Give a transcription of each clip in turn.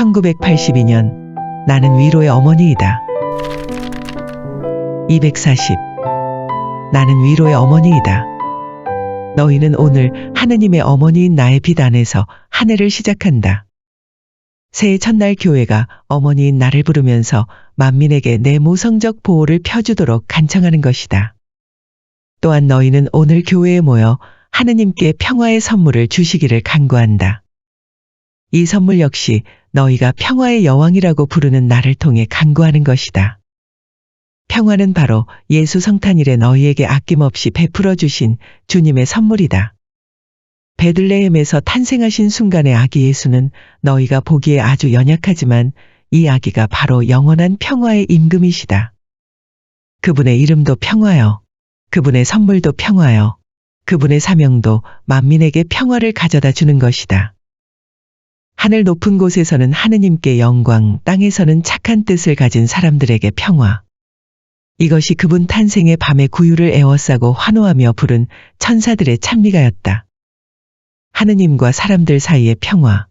1982년 나는 위로의 어머니이다. 240 나는 위로의 어머니이다. 너희는 오늘 하느님의 어머니인 나의 빛 안에서 한 해를 시작한다. 새해 첫날 교회가 어머니인 나를 부르면서 만민에게 내 모성적 보호를 펴주도록 간청하는 것이다. 또한 너희는 오늘 교회에 모여 하느님께 평화의 선물을 주시기를 간구한다. 이 선물 역시 너희가 평화의 여왕이라고 부르는 나를 통해 간구하는 것이다. 평화는 바로 예수 성탄일에 너희에게 아낌없이 베풀어 주신 주님의 선물이다. 베들레헴에서 탄생하신 순간의 아기 예수는 너희가 보기에 아주 연약하지만 이 아기가 바로 영원한 평화의 임금이시다. 그분의 이름도 평화요. 그분의 선물도 평화요. 그분의 사명도 만민에게 평화를 가져다 주는 것이다. 하늘 높은 곳에서는 하느님께 영광, 땅에서는 착한 뜻을 가진 사람들에게 평화. 이것이 그분 탄생의 밤의 구유를 애워싸고 환호하며 부른 천사들의 찬미가였다. 하느님과 사람들 사이의 평화.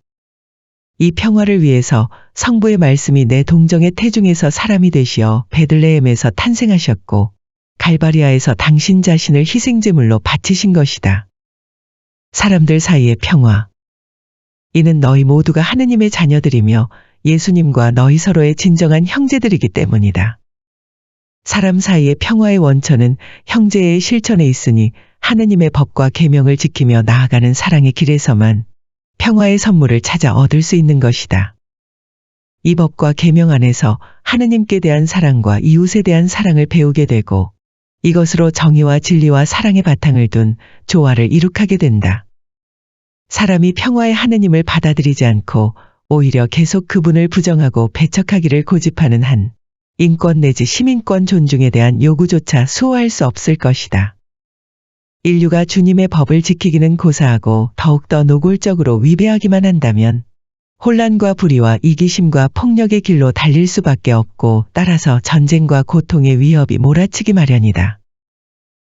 이 평화를 위해서 성부의 말씀이 내 동정의 태중에서 사람이 되시어 베들레헴에서 탄생하셨고 갈바리아에서 당신 자신을 희생제물로 바치신 것이다. 사람들 사이의 평화. 이는 너희 모두가 하느님의 자녀들이며 예수님과 너희 서로의 진정한 형제들이기 때문이다. 사람 사이의 평화의 원천은 형제의 실천에 있으니 하느님의 법과 계명을 지키며 나아가는 사랑의 길에서만 평화의 선물을 찾아 얻을 수 있는 것이다. 이 법과 계명 안에서 하느님께 대한 사랑과 이웃에 대한 사랑을 배우게 되고 이것으로 정의와 진리와 사랑의 바탕을 둔 조화를 이룩하게 된다. 사람이 평화의 하느님을 받아들이지 않고 오히려 계속 그분을 부정하고 배척하기를 고집하는 한 인권 내지 시민권 존중에 대한 요구조차 수호할 수 없을 것이다. 인류가 주님의 법을 지키기는 고사하고 더욱더 노골적으로 위배하기만 한다면 혼란과 불의와 이기심과 폭력의 길로 달릴 수밖에 없고 따라서 전쟁과 고통의 위협이 몰아치기 마련이다.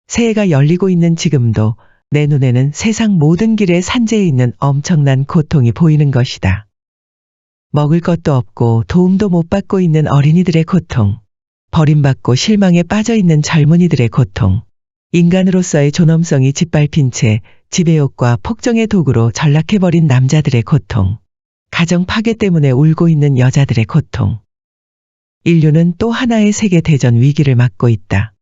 새해가 열리고 있는 지금도 내 눈에는 세상 모든 길에 산재해 있는 엄청난 고통이 보이는 것이다. 먹을 것도 없고 도움도 못 받고 있는 어린이들의 고통, 버림받고 실망에 빠져 있는 젊은이들의 고통, 인간으로서의 존엄성이 짓밟힌 채 지배욕과 폭정의 도구로 전락해버린 남자들의 고통, 가정 파괴 때문에 울고 있는 여자들의 고통. 인류는 또 하나의 세계 대전 위기를 맞고 있다.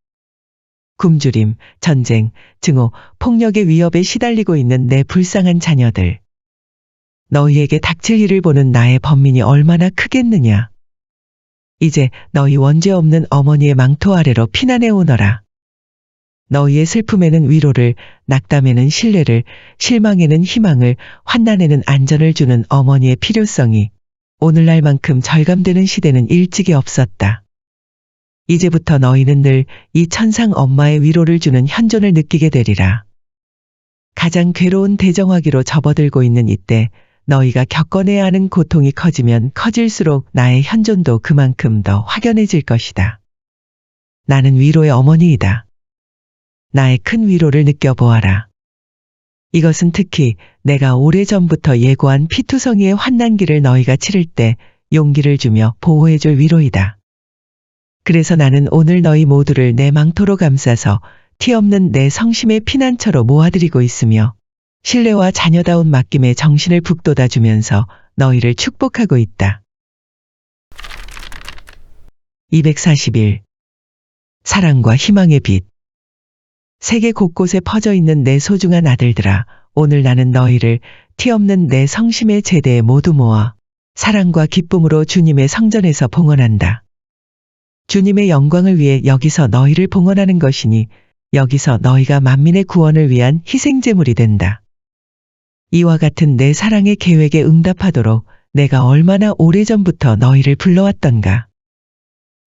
굶주림, 전쟁, 증오, 폭력의 위협에 시달리고 있는 내 불쌍한 자녀들. 너희에게 닥칠 일을 보는 나의 번민이 얼마나 크겠느냐. 이제 너희 원죄 없는 어머니의 망토 아래로 피난해 오너라. 너희의 슬픔에는 위로를, 낙담에는 신뢰를, 실망에는 희망을, 환난에는 안전을 주는 어머니의 필요성이 오늘날만큼 절감되는 시대는 일찍이 없었다. 이제부터 너희는 늘 이 천상 엄마의 위로를 주는 현존을 느끼게 되리라. 가장 괴로운 대정화기로 접어들고 있는 이때 너희가 겪어내야 하는 고통이 커지면 커질수록 나의 현존도 그만큼 더 확연해질 것이다. 나는 위로의 어머니이다. 나의 큰 위로를 느껴보아라. 이것은 특히 내가 오래전부터 예고한 피투성이의 환난기를 너희가 치를 때 용기를 주며 보호해줄 위로이다. 그래서 나는 오늘 너희 모두를 내 망토로 감싸서 티 없는 내 성심의 피난처로 모아드리고 있으며 신뢰와 자녀다운 맡김에 정신을 북돋아주면서 너희를 축복하고 있다. 241 사랑과 희망의 빛. 세계 곳곳에 퍼져 있는 내 소중한 아들들아, 오늘 나는 너희를 티 없는 내 성심의 제대에 모두 모아 사랑과 기쁨으로 주님의 성전에서 봉헌한다. 주님의 영광을 위해 여기서 너희를 봉헌하는 것이니 여기서 너희가 만민의 구원을 위한 희생제물이 된다. 이와 같은 내 사랑의 계획에 응답하도록 내가 얼마나 오래전부터 너희를 불러왔던가.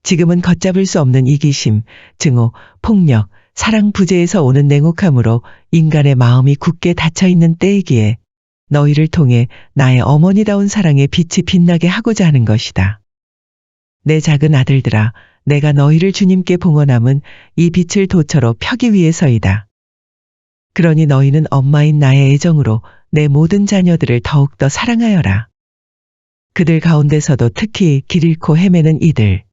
지금은 걷잡을 수 없는 이기심, 증오, 폭력, 사랑 부재에서 오는 냉혹함으로 인간의 마음이 굳게 닫혀있는 때이기에 너희를 통해 나의 어머니다운 사랑의 빛이 빛나게 하고자 하는 것이다. 내 작은 아들들아, 내가 너희를 주님께 봉헌함은 이 빛을 도처로 펴기 위해서이다. 그러니 너희는 엄마인 나의 애정으로 내 모든 자녀들을 더욱더 사랑하여라. 그들 가운데서도 특히 길 잃고 헤매는 이들,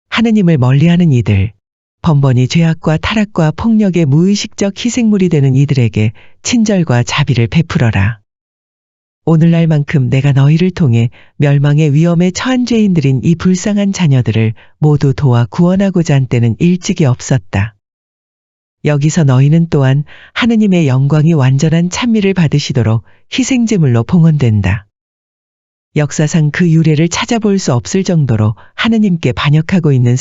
하느님을 멀리하는 이들, 번번이 죄악과 타락과 폭력의 무의식적 희생물이 되는 이들에게 친절과 자비를 베풀어라. 오늘날만큼 내가 너희를 통해 멸망의 위험에 처한 죄인들인 이 불쌍한 자녀들을 모두 도와 구원하고자 한 때는 일찍이 없었다. 여기서 너희는 또한 하느님의 영광이 완전한 찬미를 받으시도록 희생제물로 봉헌된다. 역사상 그 유래를 찾아볼 수 없을 정도로 하느님께 반역하고 있는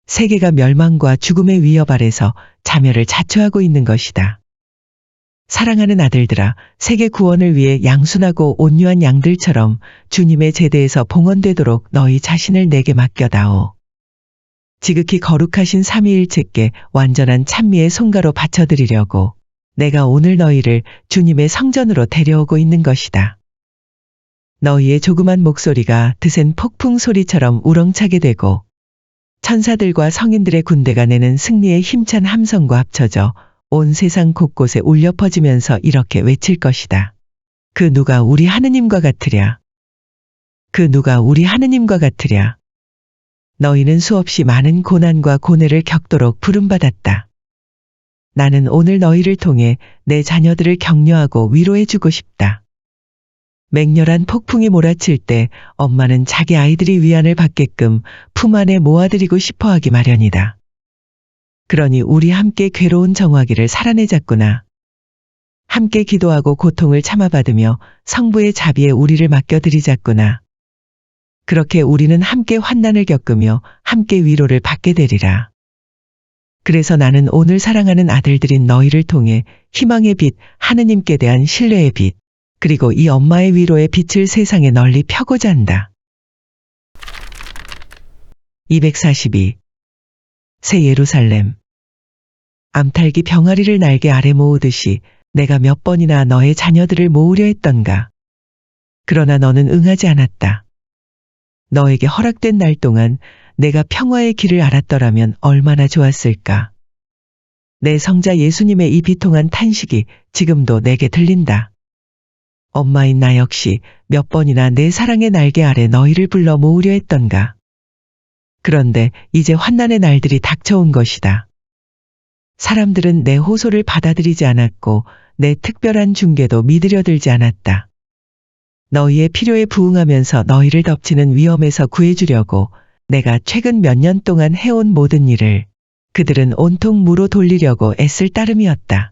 세계가 멸망과 죽음의 위협 아래서 자멸을 자초하고 있는 것이다. 사랑하는 아들들아, 세계 구원을 위해 양순하고 온유한 양들처럼 주님의 제대에서 봉헌되도록 너희 자신을 내게 맡겨다오. 지극히 거룩하신 삼위일체께 완전한 찬미의 송가로 바쳐드리려고 내가 오늘 너희를 주님의 성전으로 데려오고 있는 것이다. 너희의 조그만 목소리가 드센 폭풍 소리처럼 우렁차게 되고 천사들과 성인들의 군대가 내는 승리의 힘찬 함성과 합쳐져 온 세상 곳곳에 울려 퍼지면서 이렇게 외칠 것이다. 그 누가 우리 하느님과 같으랴. 그 누가 우리 하느님과 같으랴. 너희는 수없이 많은 고난과 고뇌를 겪도록 부름받았다. 나는 오늘 너희를 통해 내 자녀들을 격려하고 위로해주고 싶다. 맹렬한 폭풍이 몰아칠 때 엄마는 자기 아이들이 위안을 받게끔 품 안에 모아드리고 싶어하기 마련이다. 그러니 우리 함께 괴로운 정화기를 살아내자꾸나. 함께 기도하고 고통을 참아받으며 성부의 자비에 우리를 맡겨드리자꾸나. 그렇게 우리는 함께 환난을 겪으며 함께 위로를 받게 되리라. 그래서 나는 오늘 사랑하는 아들들인 너희를 통해 희망의 빛, 하느님께 대한 신뢰의 빛, 그리고 이 엄마의 위로의 빛을 세상에 널리 펴고자 한다. 242. 새 예루살렘. 암탉이 병아리를 날개 아래 모으듯이 내가 몇 번이나 너의 자녀들을 모으려 했던가. 그러나 너는 응하지 않았다. 너에게 허락된 날 동안 내가 평화의 길을 알았더라면 얼마나 좋았을까. 내 성자 예수님의 이 비통한 탄식이 지금도 내게 들린다. 엄마인 나 역시 몇 번이나 내 사랑의 날개 아래 너희를 불러 모으려 했던가. 그런데 이제 환난의 날들이 닥쳐온 것이다. 사람들은 내 호소를 받아들이지 않았고 내 특별한 중개도 믿으려 들지 않았다. 너희의 필요에 부응하면서 너희를 덮치는 위험에서 구해주려고 내가 최근 몇 년 동안 해온 모든 일을 그들은 온통 무로 돌리려고 애쓸 따름이었다.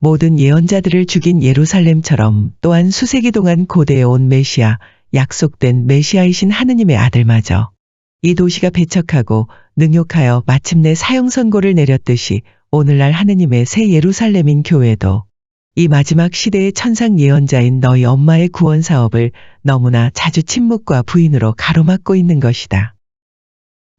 모든 예언자들을 죽인 예루살렘처럼 또한 수세기 동안 고대해 온 메시아, 약속된 메시아이신 하느님의 아들마저 이 도시가 배척하고 능욕하여 마침내 사형 선고를 내렸듯이 오늘날 하느님의 새 예루살렘인 교회도 이 마지막 시대의 천상 예언자인 너희 엄마의 구원 사업을 너무나 자주 침묵과 부인으로 가로막고 있는 것이다.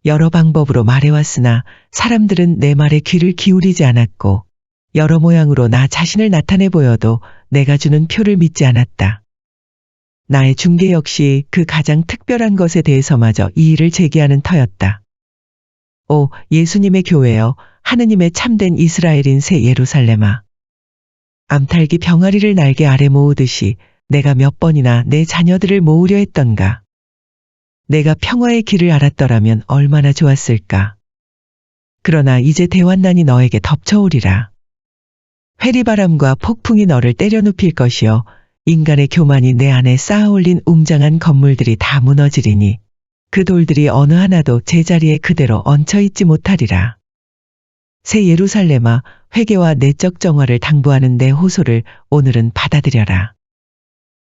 여러 방법으로 말해왔으나 사람들은 내 말에 귀를 기울이지 않았고 여러 모양으로 나 자신을 나타내 보여도 내가 주는 표를 믿지 않았다. 나의 중개 역시 그 가장 특별한 것에 대해서마저 이의를 제기하는 터였다. 오, 예수님의 교회여, 하느님의 참된 이스라엘인 새 예루살렘아. 암탉이 병아리를 날개 아래 모으듯이 내가 몇 번이나 내 자녀들을 모으려 했던가. 내가 평화의 길을 알았더라면 얼마나 좋았을까. 그러나 이제 대환난이 너에게 덮쳐오리라. 회리바람과 폭풍이 너를 때려 눕힐 것이요 인간의 교만이 내 안에 쌓아올린 웅장한 건물들이 다 무너지리니 그 돌들이 어느 하나도 제자리에 그대로 얹혀있지 못하리라. 새 예루살렘아, 회개와 내적 정화를 당부하는 내 호소를 오늘은 받아들여라.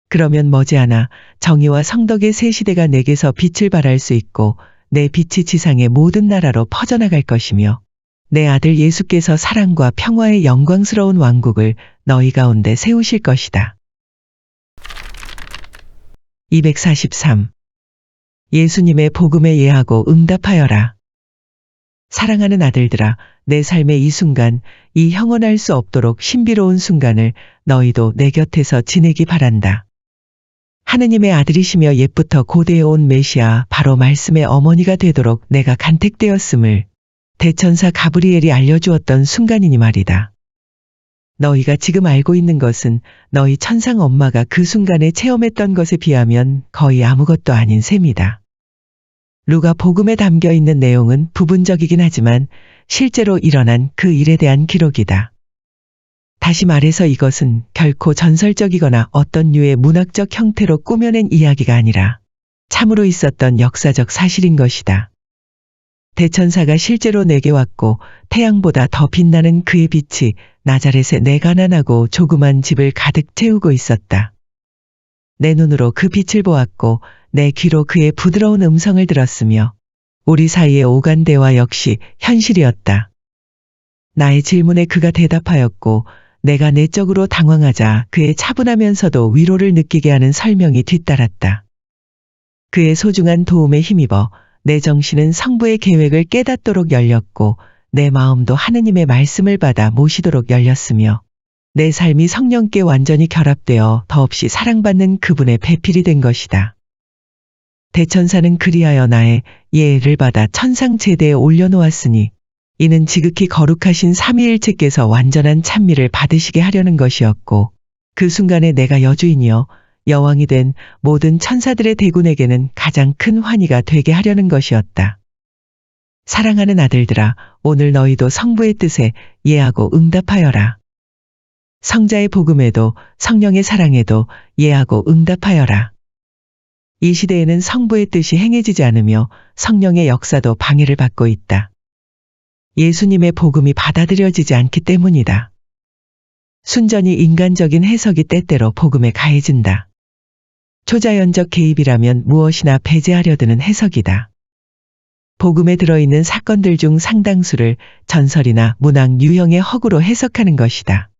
그러면 머지않아 정의와 성덕의 새 시대가 내게서 빛을 발할 수 있고 내 빛이 지상의 모든 나라로 퍼져나갈 것이며 내 아들 예수께서 사랑과 평화의 영광스러운 왕국을 너희 가운데 세우실 것이다. 243. 예수님의 복음에 예하고 응답하여라. 사랑하는 아들들아, 내 삶의 이 순간, 이 형언할 수 없도록 신비로운 순간을 너희도 내 곁에서 지내기 바란다. 하느님의 아들이시며 옛부터 고대해온 메시아, 바로 말씀의 어머니가 되도록 내가 간택되었음을 대천사 가브리엘이 알려주었던 순간이니 말이다. 너희가 지금 알고 있는 것은 너희 천상 엄마가 그 순간에 체험했던 것에 비하면 거의 아무것도 아닌 셈이다. 루가 복음에 담겨 있는 내용은 부분적이긴 하지만 실제로 일어난 그 일에 대한 기록이다. 다시 말해서 이것은 결코 전설적이거나 어떤 류의 문학적 형태로 꾸며낸 이야기가 아니라 참으로 있었던 역사적 사실인 것이다. 대천사가 실제로 내게 왔고 태양보다 더 빛나는 그의 빛이 나자렛의 내 가난하고 조그만 집을 가득 채우고 있었다. 내 눈으로 그 빛을 보았고 내 귀로 그의 부드러운 음성을 들었으며 우리 사이의 오간 대화 역시 현실이었다. 나의 질문에 그가 대답하였고 내가 내적으로 당황하자 그의 차분하면서도 위로를 느끼게 하는 설명이 뒤따랐다. 그의 소중한 도움에 힘입어 내 정신은 성부의 계획을 깨닫도록 열렸고 내 마음도 하느님의 말씀을 받아 모시도록 열렸으며 내 삶이 성령께 완전히 결합되어 더없이 사랑받는 그분의 배필이 된 것이다. 대천사는 그리하여 나의 예를 받아 천상 제대에 올려놓았으니 이는 지극히 거룩하신 삼위일체께서 완전한 찬미를 받으시게 하려는 것이었고 그 순간에 내가 여주인이여 여왕이 된 모든 천사들의 대군에게는 가장 큰 환희가 되게 하려는 것이었다. 사랑하는 아들들아, 오늘 너희도 성부의 뜻에 예하고 응답하여라. 성자의 복음에도 성령의 사랑에도 예하고 응답하여라. 이 시대에는 성부의 뜻이 행해지지 않으며 성령의 역사도 방해를 받고 있다. 예수님의 복음이 받아들여지지 않기 때문이다. 순전히 인간적인 해석이 때때로 복음에 가해진다. 초자연적 개입이라면 무엇이나 배제하려 드는 해석이다. 복음에 들어있는 사건들 중 상당수를 전설이나 문학 유형의 허구로 해석하는 것이다.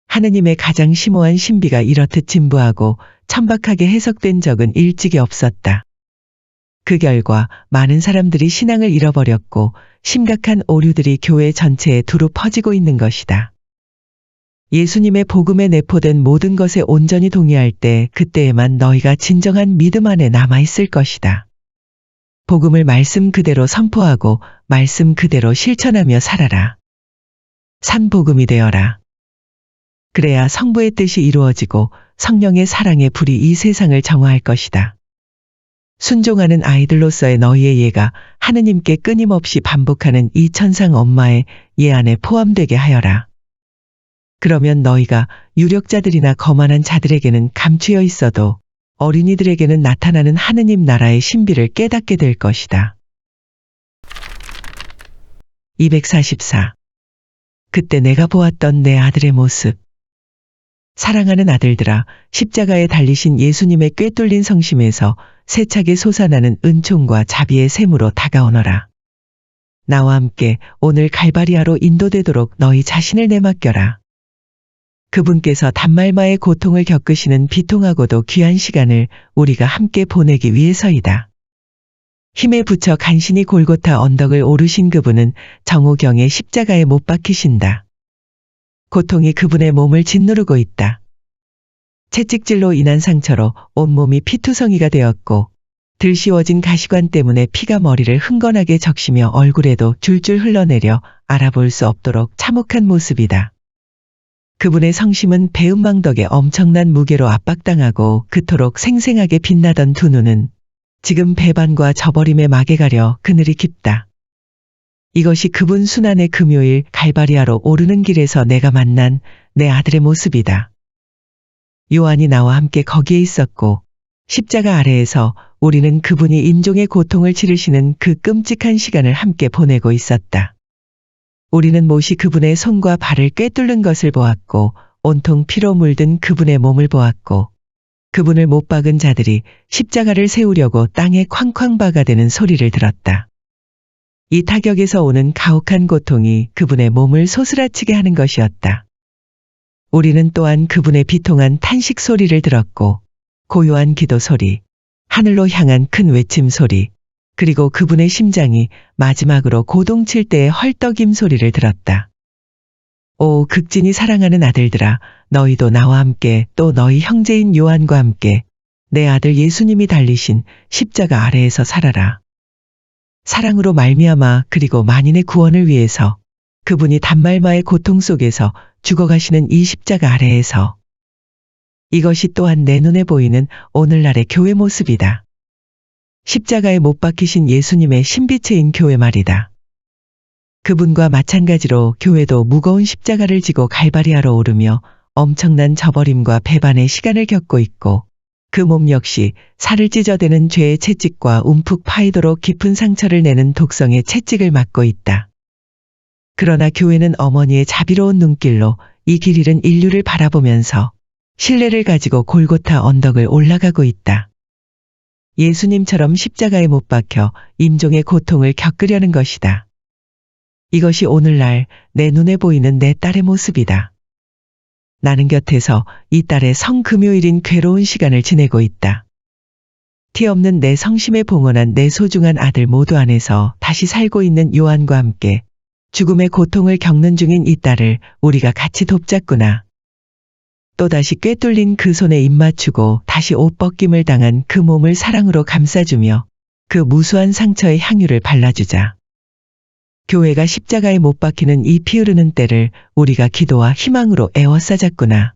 하느님의 가장 심오한 신비가 이렇듯 진부하고 천박하게 해석된 적은 일찍이 없었다. 그 결과 많은 사람들이 신앙을 잃어버렸고 심각한 오류들이 교회 전체에 두루 퍼지고 있는 것이다. 예수님의 복음에 내포된 모든 것에 온전히 동의할 때 그때에만 너희가 진정한 믿음 안에 남아있을 것이다. 복음을 말씀 그대로 선포하고 말씀 그대로 실천하며 살아라. 산 복음이 되어라. 그래야 성부의 뜻이 이루어지고 성령의 사랑의 불이 이 세상을 정화할 것이다. 순종하는 아이들로서의 너희의 예가 하느님께 끊임없이 반복하는 이 천상 엄마의 예 안에 포함되게 하여라. 그러면 너희가 유력자들이나 거만한 자들에게는 감추어 있어도 어린이들에게는 나타나는 하느님 나라의 신비를 깨닫게 될 것이다. 244. 그때 내가 보았던 내 아들의 모습. 사랑하는 아들들아, 십자가에 달리신 예수님의 꿰뚫린 성심에서 세차게 솟아나는 은총과 자비의 샘으로 다가오너라. 나와 함께 오늘 갈바리아로 인도되도록 너희 자신을 내맡겨라. 그분께서 단말마의 고통을 겪으시는 비통하고도 귀한 시간을 우리가 함께 보내기 위해서이다. 힘에 부쳐 간신히 골고타 언덕을 오르신 그분은 정오경에 십자가에 못 박히신다. 고통이 그분의 몸을 짓누르고 있다. 채찍질로 인한 상처로 온몸이 피투성이가 되었고 들씌워진 가시관 때문에 피가 머리를 흥건하게 적시며 얼굴에도 줄줄 흘러내려 알아볼 수 없도록 참혹한 모습이다. 그분의 성심은 배은망덕에 엄청난 무게로 압박당하고 그토록 생생하게 빛나던 두 눈은 지금 배반과 저버림의 막에 가려 그늘이 깊다. 이것이 그분 순환의 금요일 갈바리아로 오르는 길에서 내가 만난 내 아들의 모습이다. 요한이 나와 함께 거기에 있었고 십자가 아래에서 우리는 그분이 임종의 고통을 치르시는 그 끔찍한 시간을 함께 보내고 있었다. 우리는 못이 그분의 손과 발을 꿰뚫는 것을 보았고 온통 피로 물든 그분의 몸을 보았고 그분을 못 박은 자들이 십자가를 세우려고 땅에 쾅쾅 박아대는 소리를 들었다. 이 타격에서 오는 가혹한 고통이 그분의 몸을 소스라치게 하는 것이었다. 우리는 또한 그분의 비통한 탄식 소리를 들었고 고요한 기도 소리, 하늘로 향한 큰 외침 소리, 그리고 그분의 심장이 마지막으로 고동칠 때의 헐떡임 소리를 들었다. 오 극진히 사랑하는 아들들아, 너희도 나와 함께 또 너희 형제인 요한과 함께 내 아들 예수님이 달리신 십자가 아래에서 살아라. 사랑으로 말미암아 그리고 만인의 구원을 위해서 그분이 단말마의 고통 속에서 죽어가시는 이 십자가 아래에서. 이것이 또한 내 눈에 보이는 오늘날의 교회 모습이다. 십자가에 못 박히신 예수님의 신비체인 교회 말이다. 그분과 마찬가지로 교회도 무거운 십자가를 지고 갈바리하러 오르며 엄청난 저버림과 배반의 시간을 겪고 있고 그 몸 역시 살을 찢어대는 죄의 채찍과 움푹 파이도록 깊은 상처를 내는 독성의 채찍을 맞고 있다. 그러나 교회는 어머니의 자비로운 눈길로 이 길 잃은 인류를 바라보면서 신뢰를 가지고 골고타 언덕을 올라가고 있다. 예수님처럼 십자가에 못 박혀 임종의 고통을 겪으려는 것이다. 이것이 오늘날 내 눈에 보이는 내 딸의 모습이다. 나는 곁에서 이 딸의 성금요일인 괴로운 시간을 지내고 있다. 티 없는 내 성심에 봉헌한 내 소중한 아들 모두 안에서 다시 살고 있는 요한과 함께 죽음의 고통을 겪는 중인 이 딸을 우리가 같이 돕자꾸나. 또다시 꿰뚫린 그 손에 입 맞추고 다시 옷 벗김을 당한 그 몸을 사랑으로 감싸주며 그 무수한 상처의 향유를 발라주자. 교회가 십자가에 못 박히는 이 피 흐르는 때를 우리가 기도와 희망으로 애워싸자꾸나.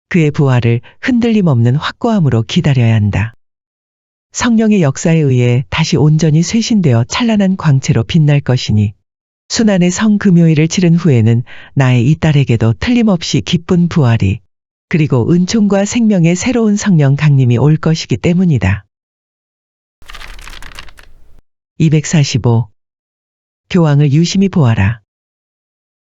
그의 부활을 흔들림 없는 확고함으로 기다려야 한다. 성령의 역사에 의해 다시 온전히 쇄신되어 찬란한 광채로 빛날 것이니 순환의 성금요일을 치른 후에는 나의 이 딸에게도 틀림없이 기쁜 부활이 그리고 은총과 생명의 새로운 성령 강림이 올 것이기 때문이다. 245. 교황을 유심히 보아라.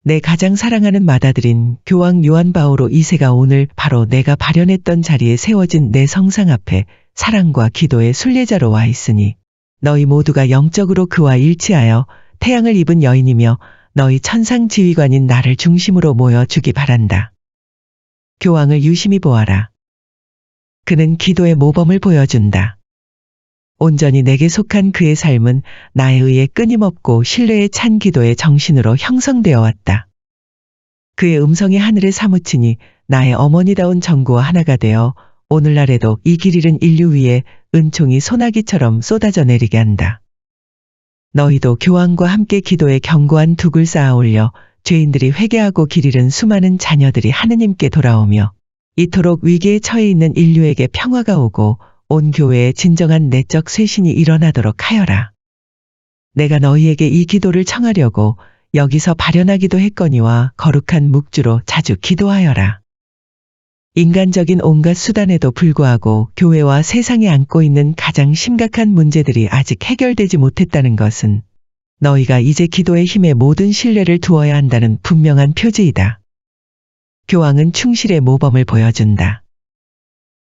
내 가장 사랑하는 맏아들인 교황 요한 바오로 2세가 오늘 바로 내가 발현했던 자리에 세워진 내 성상 앞에 사랑과 기도의 순례자로 와 있으니 너희 모두가 영적으로 그와 일치하여 태양을 입은 여인이며 너희 천상 지휘관인 나를 중심으로 모여주기 바란다. 교황을 유심히 보아라. 그는 기도의 모범을 보여준다. 온전히 내게 속한 그의 삶은 나에 의해 끊임없고 신뢰에 찬 기도의 정신으로 형성되어 왔다. 그의 음성이 하늘에 사무치니 나의 어머니다운 정구와 하나가 되어 오늘날에도 이 길 잃은 인류 위에 은총이 소나기처럼 쏟아져 내리게 한다. 너희도 교황과 함께 기도의 견고한 둑을 쌓아 올려 죄인들이 회개하고 길 잃은 수많은 자녀들이 하느님께 돌아오며 이토록 위기에 처해 있는 인류에게 평화가 오고 온 교회에 진정한 내적 쇄신이 일어나도록 하여라. 내가 너희에게 이 기도를 청하려고 여기서 발현하기도 했거니와 거룩한 묵주로 자주 기도하여라. 인간적인 온갖 수단에도 불구하고 교회와 세상에 안고 있는 가장 심각한 문제들이 아직 해결되지 못했다는 것은 너희가 이제 기도의 힘에 모든 신뢰를 두어야 한다는 분명한 표지이다. 교황은 충실의 모범을 보여준다.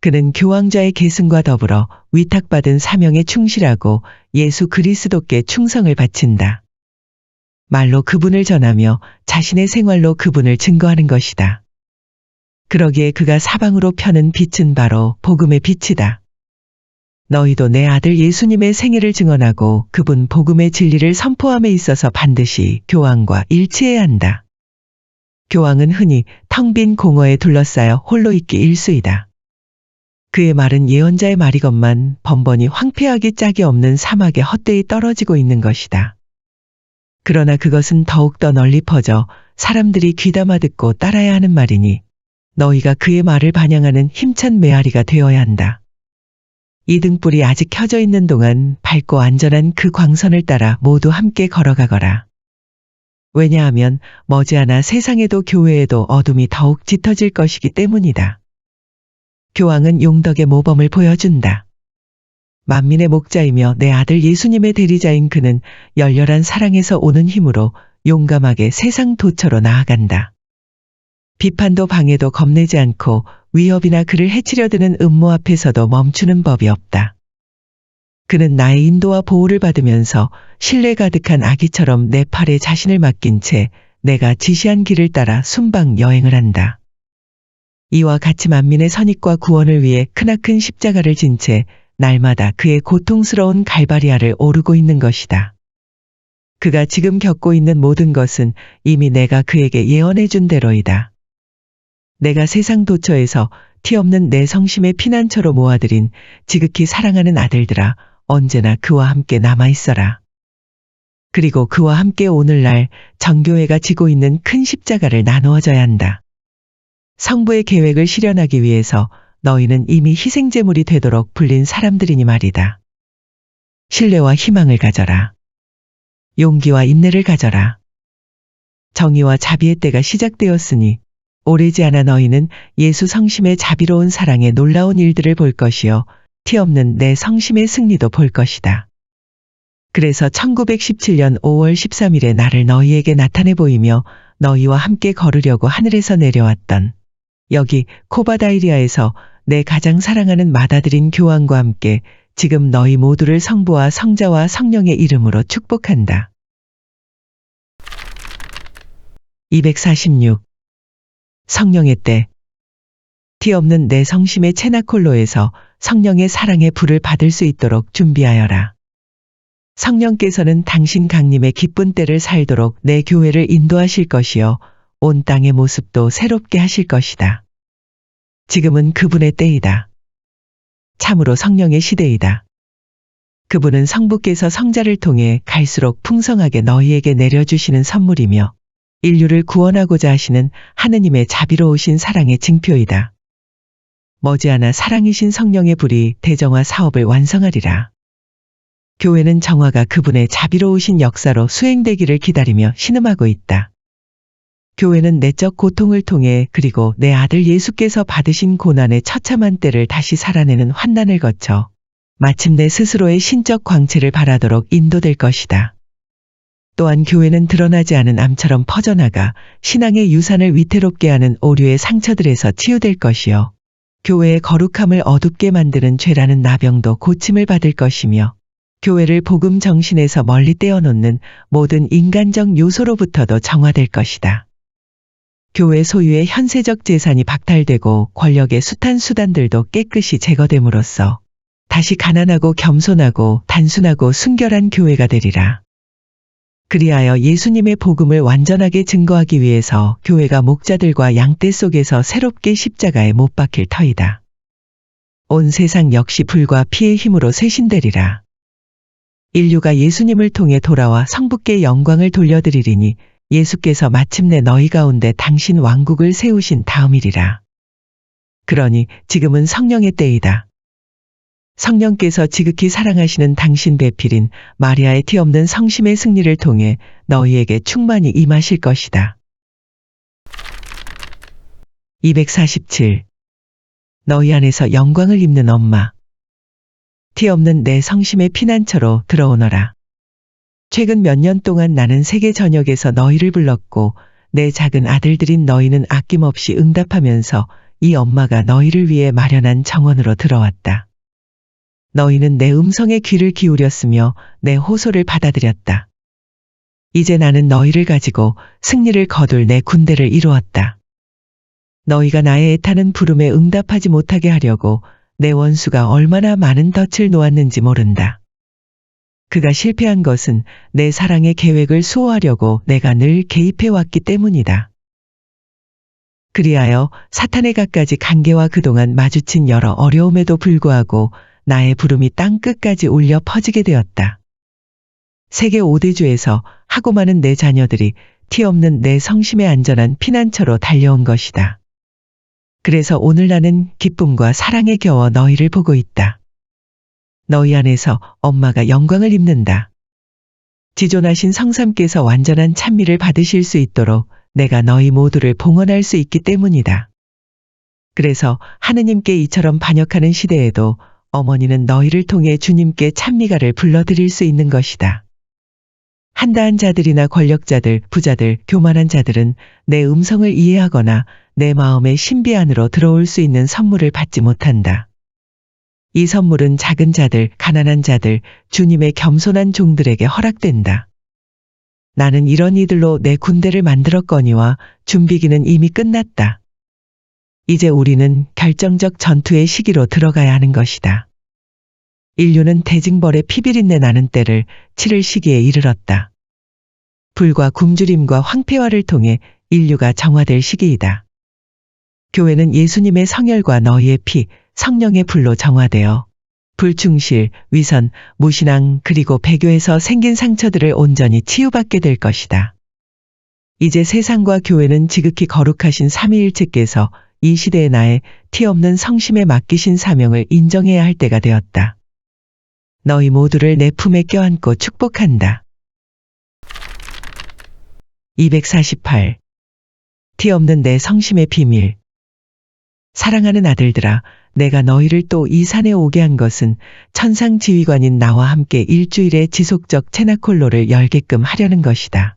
그는 교황자의 계승과 더불어 위탁받은 사명에 충실하고 예수 그리스도께 충성을 바친다. 말로 그분을 전하며 자신의 생활로 그분을 증거하는 것이다. 그러기에 그가 사방으로 펴는 빛은 바로 복음의 빛이다. 너희도 내 아들 예수님의 생애를 증언하고 그분 복음의 진리를 선포함에 있어서 반드시 교황과 일치해야 한다. 교황은 흔히 텅 빈 공허에 둘러싸여 홀로 있기 일쑤이다. 그의 말은 예언자의 말이건만 번번이 황폐하기 짝이 없는 사막에 헛되이 떨어지고 있는 것이다. 그러나 그것은 더욱더 널리 퍼져 사람들이 귀담아 듣고 따라야 하는 말이니 너희가 그의 말을 반영하는 힘찬 메아리가 되어야 한다. 이 등불이 아직 켜져 있는 동안 밝고 안전한 그 광선을 따라 모두 함께 걸어가거라. 왜냐하면 머지않아 세상에도 교회에도 어둠이 더욱 짙어질 것이기 때문이다. 교황은 용덕의 모범을 보여준다. 만민의 목자이며 내 아들 예수님의 대리자인 그는 열렬한 사랑에서 오는 힘으로 용감하게 세상 도처로 나아간다. 비판도 방해도 겁내지 않고 위협이나 그를 해치려 드는 음모 앞에서도 멈추는 법이 없다. 그는 나의 인도와 보호를 받으면서 신뢰 가득한 아기처럼 내 팔에 자신을 맡긴 채 내가 지시한 길을 따라 순방 여행을 한다. 이와 같이 만민의 선익과 구원을 위해 크나큰 십자가를 진 채 날마다 그의 고통스러운 갈바리아를 오르고 있는 것이다. 그가 지금 겪고 있는 모든 것은 이미 내가 그에게 예언해 준 대로이다. 내가 세상 도처에서 티 없는 내 성심의 피난처로 모아들인 지극히 사랑하는 아들들아, 언제나 그와 함께 남아있어라. 그리고 그와 함께 오늘날 정교회가 지고 있는 큰 십자가를 나누어져야 한다. 성부의 계획을 실현하기 위해서 너희는 이미 희생제물이 되도록 불린 사람들이니 말이다. 신뢰와 희망을 가져라. 용기와 인내를 가져라. 정의와 자비의 때가 시작되었으니 오래지 않아 너희는 예수 성심의 자비로운 사랑의 놀라운 일들을 볼 것이요 티 없는 내 성심의 승리도 볼 것이다. 그래서 1917년 5월 13일에 나를 너희에게 나타내 보이며 너희와 함께 걸으려고 하늘에서 내려왔던 여기 코바다이리아에서 내 가장 사랑하는 맏아들인 교황과 함께 지금 너희 모두를 성부와 성자와 성령의 이름으로 축복한다. 246. 성령의 때. 티 없는 내 성심의 체나콜로에서 성령의 사랑의 불을 받을 수 있도록 준비하여라. 성령께서는 당신 강림의 기쁜 때를 살도록 내 교회를 인도하실 것이요 온 땅의 모습도 새롭게 하실 것이다. 지금은 그분의 때이다. 참으로 성령의 시대이다. 그분은 성부께서 성자를 통해 갈수록 풍성하게 너희에게 내려주시는 선물이며 인류를 구원하고자 하시는 하느님의 자비로우신 사랑의 징표이다. 머지않아 사랑이신 성령의 불이 대정화 사업을 완성하리라. 교회는 정화가 그분의 자비로우신 역사로 수행되기를 기다리며 신음하고 있다. 교회는 내적 고통을 통해 그리고 내 아들 예수께서 받으신 고난의 처참한 때를 다시 살아내는 환난을 거쳐 마침내 스스로의 신적 광채를 발하도록 인도될 것이다. 또한 교회는 드러나지 않은 암처럼 퍼져나가 신앙의 유산을 위태롭게 하는 오류의 상처들에서 치유될 것이요. 교회의 거룩함을 어둡게 만드는 죄라는 나병도 고침을 받을 것이며 교회를 복음 정신에서 멀리 떼어놓는 모든 인간적 요소로부터도 정화될 것이다. 교회 소유의 현세적 재산이 박탈되고 권력의 숱한 수단들도 깨끗이 제거됨으로써 다시 가난하고 겸손하고 단순하고 순결한 교회가 되리라. 그리하여 예수님의 복음을 완전하게 증거하기 위해서 교회가 목자들과 양떼 속에서 새롭게 십자가에 못 박힐 터이다. 온 세상 역시 불과 피의 힘으로 쇄신되리라. 인류가 예수님을 통해 돌아와 성부께 영광을 돌려드리리니 예수께서 마침내 너희 가운데 당신 왕국을 세우신 다음이리라. 그러니 지금은 성령의 때이다. 성령께서 지극히 사랑하시는 당신 배필인 마리아의 티 없는 성심의 승리를 통해 너희에게 충만히 임하실 것이다. 247. 너희 안에서 영광을 입는 엄마. 티 없는 내 성심의 피난처로 들어오너라. 최근 몇 년 동안 나는 세계 전역에서 너희를 불렀고 내 작은 아들들인 너희는 아낌없이 응답하면서 이 엄마가 너희를 위해 마련한 정원으로 들어왔다. 너희는 내 음성에 귀를 기울였으며 내 호소를 받아들였다. 이제 나는 너희를 가지고 승리를 거둘 내 군대를 이루었다. 너희가 나의 애타는 부름에 응답하지 못하게 하려고 내 원수가 얼마나 많은 덫을 놓았는지 모른다. 그가 실패한 것은 내 사랑의 계획을 수호하려고 내가 늘 개입해왔기 때문이다. 그리하여 사탄의 갖가지 관계와 그동안 마주친 여러 어려움에도 불구하고 나의 부름이 땅끝까지 울려 퍼지게 되었다. 세계 5대주에서 하고 많은 내 자녀들이 티 없는 내 성심의 안전한 피난처로 달려온 것이다. 그래서 오늘 나는 기쁨과 사랑에 겨워 너희를 보고 있다. 너희 안에서 엄마가 영광을 입는다. 지존하신 성삼께서 완전한 찬미를 받으실 수 있도록 내가 너희 모두를 봉헌할 수 있기 때문이다. 그래서 하느님께 이처럼 반역하는 시대에도 어머니는 너희를 통해 주님께 찬미가를 불러드릴 수 있는 것이다. 한다한 자들이나 권력자들, 부자들, 교만한 자들은 내 음성을 이해하거나 내 마음의 신비 안으로 들어올 수 있는 선물을 받지 못한다. 이 선물은 작은 자들, 가난한 자들, 주님의 겸손한 종들에게 허락된다. 나는 이런 이들로 내 군대를 만들었거니와 준비기는 이미 끝났다. 이제 우리는 결정적 전투의 시기로 들어가야 하는 것이다. 인류는 대징벌의 피비린내 나는 때를 치를 시기에 이르렀다. 불과 굶주림과 황폐화를 통해 인류가 정화될 시기이다. 교회는 예수님의 성혈과 너희의 피, 성령의 불로 정화되어 불충실, 위선, 무신앙 그리고 배교에서 생긴 상처들을 온전히 치유받게 될 것이다. 이제 세상과 교회는 지극히 거룩하신 삼위일체께서 이 시대의 나의 티 없는 성심에 맡기신 사명을 인정해야 할 때가 되었다. 너희 모두를 내 품에 껴안고 축복한다. 248. 티 없는 내 성심의 비밀. 사랑하는 아들들아, 내가 너희를 또 이 산에 오게 한 것은 천상 지휘관인 나와 함께 일주일의 지속적 체나콜로를 열게끔 하려는 것이다.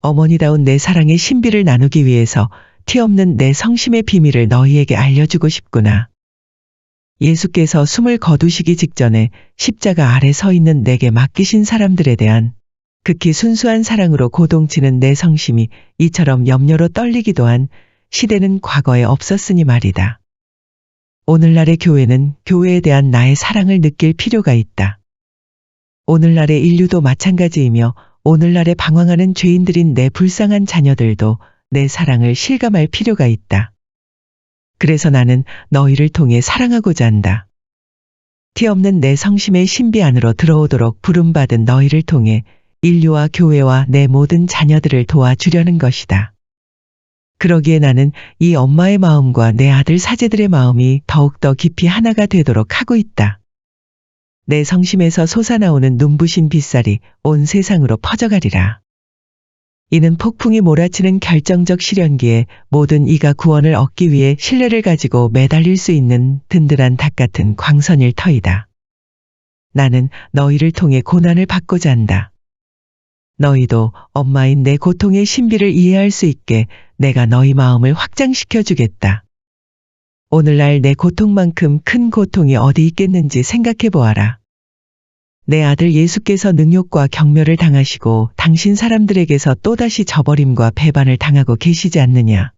어머니다운 내 사랑의 신비를 나누기 위해서 티 없는 내 성심의 비밀을 너희에게 알려주고 싶구나. 예수께서 숨을 거두시기 직전에 십자가 아래 서 있는 내게 맡기신 사람들에 대한 극히 순수한 사랑으로 고동치는 내 성심이 이처럼 염려로 떨리기도 한 시대는 과거에 없었으니 말이다. 오늘날의 교회는 교회에 대한 나의 사랑을 느낄 필요가 있다. 오늘날의 인류도 마찬가지이며 오늘날에 방황하는 죄인들인 내 불쌍한 자녀들도 내 사랑을 실감할 필요가 있다. 그래서 나는 너희를 통해 사랑하고자 한다. 티 없는 내 성심의 신비 안으로 들어오도록 부름받은 너희를 통해 인류와 교회와 내 모든 자녀들을 도와주려는 것이다. 그러기에 나는 이 엄마의 마음과 내 아들 사제들의 마음이 더욱더 깊이 하나가 되도록 하고 있다. 내 성심에서 솟아나오는 눈부신 빛살이 온 세상으로 퍼져가리라. 이는 폭풍이 몰아치는 결정적 시련기에 모든 이가 구원을 얻기 위해 신뢰를 가지고 매달릴 수 있는 든든한 닭 같은 광선일 터이다. 나는 너희를 통해 고난을 받고자 한다. 너희도 엄마인 내 고통의 신비를 이해할 수 있게 내가 너희 마음을 확장시켜 주겠다. 오늘날 내 고통만큼 큰 고통이 어디 있겠는지 생각해 보아라. 내 아들 예수께서 능욕과 경멸을 당하시고 당신 사람들에게서 또다시 저버림과 배반을 당하고 계시지 않느냐.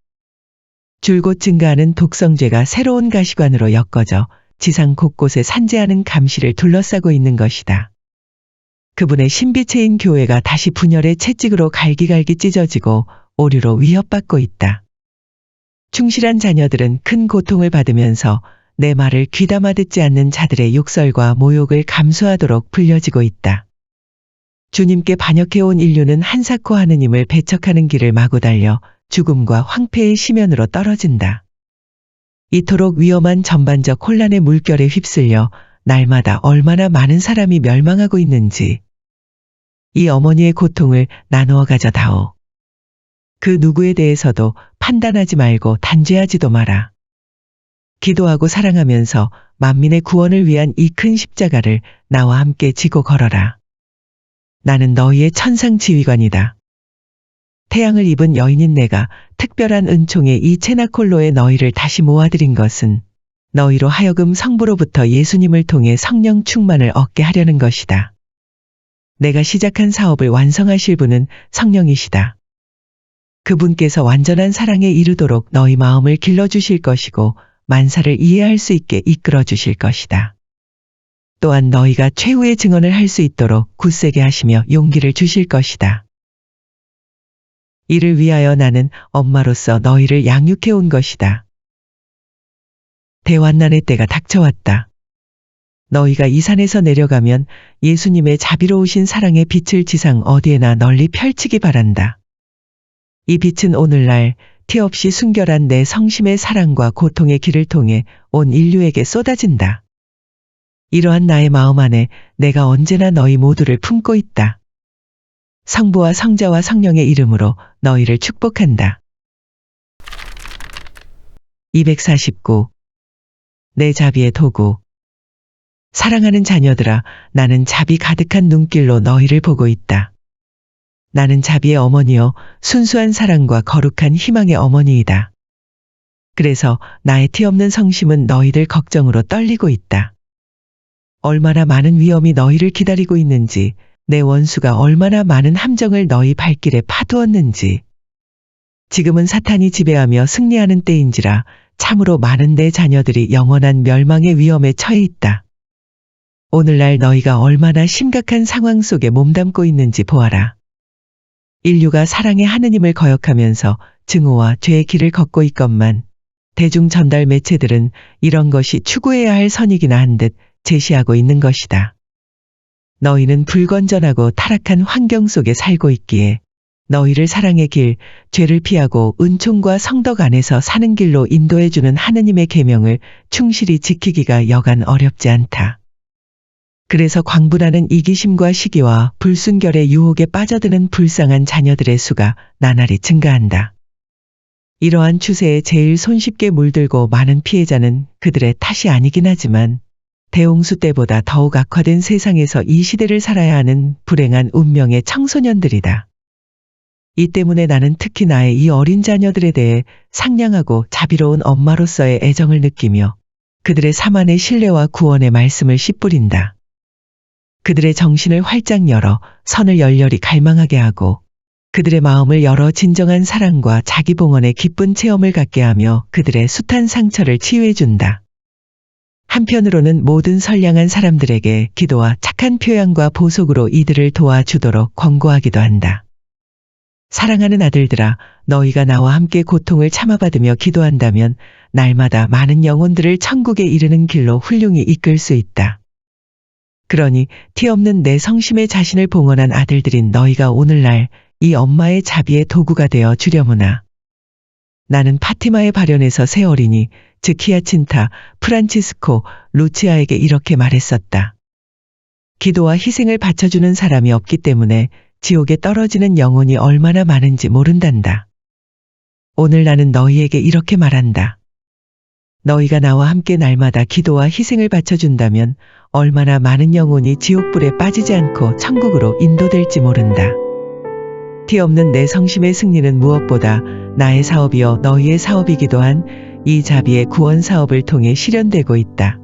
줄곧 증가하는 독성죄가 새로운 가시관으로 엮어져 지상 곳곳에 산재하는 감시를 둘러싸고 있는 것이다. 그분의 신비체인 교회가 다시 분열의 채찍으로 갈기갈기 찢어지고 오류로 위협받고 있다. 충실한 자녀들은 큰 고통을 받으면서 내 말을 귀담아 듣지 않는 자들의 욕설과 모욕을 감수하도록 불려지고 있다. 주님께 반역해온 인류는 한사코 하느님을 배척하는 길을 마구 달려 죽음과 황폐의 시면으로 떨어진다. 이토록 위험한 전반적 혼란의 물결에 휩쓸려 날마다 얼마나 많은 사람이 멸망하고 있는지 이 어머니의 고통을 나누어 가져다오. 그 누구에 대해서도 판단하지 말고 단죄하지도 마라. 기도하고 사랑하면서 만민의 구원을 위한 이 큰 십자가를 나와 함께 지고 걸어라. 나는 너희의 천상 지휘관이다. 태양을 입은 여인인 내가 특별한 은총의 이 체나콜로에 너희를 다시 모아들인 것은 너희로 하여금 성부로부터 예수님을 통해 성령 충만을 얻게 하려는 것이다. 내가 시작한 사업을 완성하실 분은 성령이시다. 그분께서 완전한 사랑에 이르도록 너희 마음을 길러주실 것이고 만사를 이해할 수 있게 이끌어 주실 것이다. 또한 너희가 최후의 증언을 할 수 있도록 굳세게 하시며 용기를 주실 것이다. 이를 위하여 나는 엄마로서 너희를 양육해 온 것이다. 대환난의 때가 닥쳐왔다. 너희가 이 산에서 내려가면 예수님의 자비로우신 사랑의 빛을 지상 어디에나 널리 펼치기 바란다. 이 빛은 오늘날 티 없이 순결한 내 성심의 사랑과 고통의 길을 통해 온 인류에게 쏟아진다. 이러한 나의 마음 안에 내가 언제나 너희 모두를 품고 있다. 성부와 성자와 성령의 이름으로 너희를 축복한다. 249. 내 자비의 도구. 사랑하는 자녀들아, 나는 자비 가득한 눈길로 너희를 보고 있다. 나는 자비의 어머니요, 순수한 사랑과 거룩한 희망의 어머니이다. 그래서 나의 티 없는 성심은 너희들 걱정으로 떨리고 있다. 얼마나 많은 위험이 너희를 기다리고 있는지, 내 원수가 얼마나 많은 함정을 너희 발길에 파두었는지. 지금은 사탄이 지배하며 승리하는 때인지라 참으로 많은 내 자녀들이 영원한 멸망의 위험에 처해 있다. 오늘날 너희가 얼마나 심각한 상황 속에 몸담고 있는지 보아라. 인류가 사랑의 하느님을 거역하면서 증오와 죄의 길을 걷고 있건만 대중 전달 매체들은 이런 것이 추구해야 할 선이기나 한 듯 제시하고 있는 것이다. 너희는 불건전하고 타락한 환경 속에 살고 있기에 너희를 사랑의 길, 죄를 피하고 은총과 성덕 안에서 사는 길로 인도해주는 하느님의 계명을 충실히 지키기가 여간 어렵지 않다. 그래서 광분하는 이기심과 시기와 불순결의 유혹에 빠져드는 불쌍한 자녀들의 수가 나날이 증가한다. 이러한 추세에 제일 손쉽게 물들고 많은 피해자는 그들의 탓이 아니긴 하지만 대홍수 때보다 더욱 악화된 세상에서 이 시대를 살아야 하는 불행한 운명의 청소년들이다. 이 때문에 나는 특히 나의 이 어린 자녀들에 대해 상냥하고 자비로운 엄마로서의 애정을 느끼며 그들의 삶 안에 신뢰와 구원의 말씀을 씨뿌린다. 그들의 정신을 활짝 열어 선을 열렬히 갈망하게 하고 그들의 마음을 열어 진정한 사랑과 자기봉헌의 기쁜 체험을 갖게 하며 그들의 숱한 상처를 치유해준다. 한편으로는 모든 선량한 사람들에게 기도와 착한 표현과 보석으로 이들을 도와주도록 권고하기도 한다. 사랑하는 아들들아, 너희가 나와 함께 고통을 참아받으며 기도한다면 날마다 많은 영혼들을 천국에 이르는 길로 훌륭히 이끌 수 있다. 그러니 티 없는 내 성심의 자신을 봉헌한 아들들인 너희가 오늘날 이 엄마의 자비의 도구가 되어 주려무나. 나는 파티마의 발현에서 새 어린이, 즉 히아친타, 프란치스코, 루치아에게 이렇게 말했었다. 기도와 희생을 바쳐주는 사람이 없기 때문에 지옥에 떨어지는 영혼이 얼마나 많은지 모른단다. 오늘 나는 너희에게 이렇게 말한다. 너희가 나와 함께 날마다 기도와 희생을 바쳐준다면 얼마나 많은 영혼이 지옥불에 빠지지 않고 천국으로 인도될지 모른다. 티 없는 내 성심의 승리는 무엇보다 나의 사업이요 너희의 사업이기도 한 이 자비의 구원 사업을 통해 실현되고 있다.